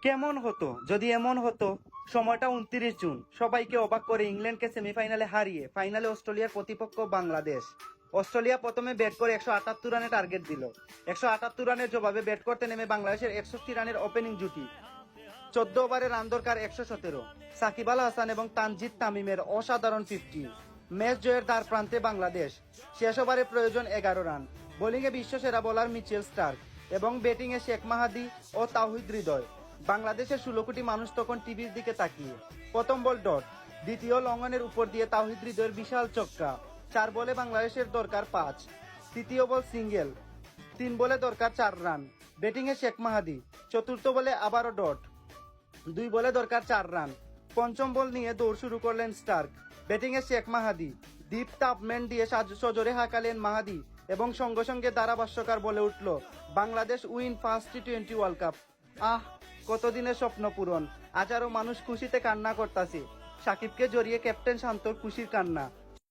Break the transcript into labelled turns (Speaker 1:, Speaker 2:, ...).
Speaker 1: কেমন হতো যদি এমন হতো? সময়টা 29 জুন। সবাইকে অবাক করে ইংল্যান্ডকে সেমিফাইনালে হারিয়ে ফাইনালে অস্ট্রেলিয়ার প্রতিপক্ষ বাংলাদেশ। অস্ট্রেলিয়া প্রথমে ব্যাট করে 178 রানে টার্গেট দিল। 178 রানের জবাবে ব্যাট করতে নেমে বাংলাদেশের 61 রানের ওপেনিং জুটি। 14 ওভারে রান দরকার 117। সাকিব আল হাসান এবং তানজিদ তামিমের অসাধারণ 50। ম্যাচ জয়ের দ্বার প্রান্তে বাংলাদেশ। শেষ ওভারে প্রয়োজন 11 রান। বোলিংয়ে বিশ্বসেরা বোলার মিচেল স্টার্ক এবং ব্যাটিংয়ে শেখ মাহাদি ও তাওহিদ হৃদয়। বাংলাদেশের 16 কোটি মানুষ তখন টিভির দিকে তাকিয়ে। প্রথম বল ডট, দ্বিতীয় লঙ্ঘনের উপর দিয়ে তাওহিদ হৃদয়ের বিশাল চক্কা। 4 বলে বাংলাদেশের দরকার 5। তৃতীয় বল সিঙ্গেল, 3 বলে দরকার 4 রান। ব্যাটিংয়ে শেখ মাহাদি। চতুর্থ বলে আবারও ডট, 2 বলে দরকার 4 রান। পঞ্চম বল নিয়ে দৌড় শুরু করলেন স্টার্ক। ব্যাটিংয়ে শেখ মাহাদি। ডিপ টাপম্যান দিয়ে সজোরে হাঁকালেন মাহাদি এবং সঙ্গে সঙ্গে ধারাভাষ্যকার বলে উঠল, বাংলাদেশ উইন ফার্স্ট টি20 ওয়ার্ল্ড কাপ। আহ, কতদিনের স্বপ্ন পূরণ। হাজারো মানুষ খুশিতে কান্না করতাছে। সাকিবকে জড়িয়ে ক্যাপ্টেন শান্তর খুশির কান্না।